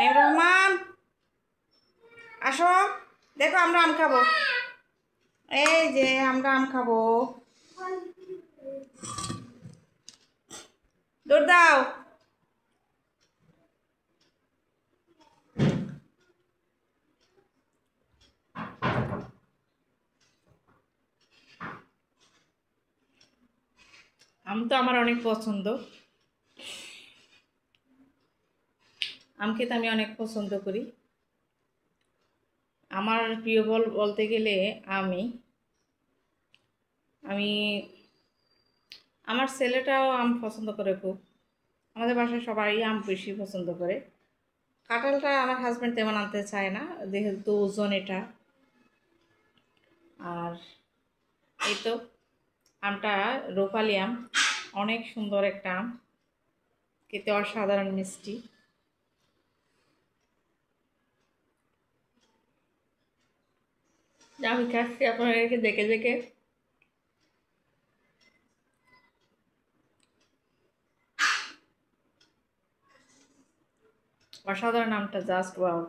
নাইম রহমান আসো, দেখো আমরা আম খাবো। এই যে আমরা আম খাবো, দৌড় দাও। আম তো আমার অনেক পছন্দ, আম খেতে আমি অনেক পছন্দ করি। আমার প্রিয় বলতে গেলে আমি আমি আমার ছেলেটাও আম পছন্দ করে খুব। আমাদের বাসায় সবাই আম বেশি পছন্দ করে। কাঁঠালটা আমার হাজব্যান্ড তেমন আনতে চায় না, যেহেতু ওজন এটা। আর এই তো আমটা রূপালি আম, অনেক সুন্দর একটা আম, খেতে অসাধারণ মিষ্টি। আমি খাচ্ছি আপনাদেরকে দেখে দেখে। অসাধারণ আমটা, জাস্ট ওয়াও।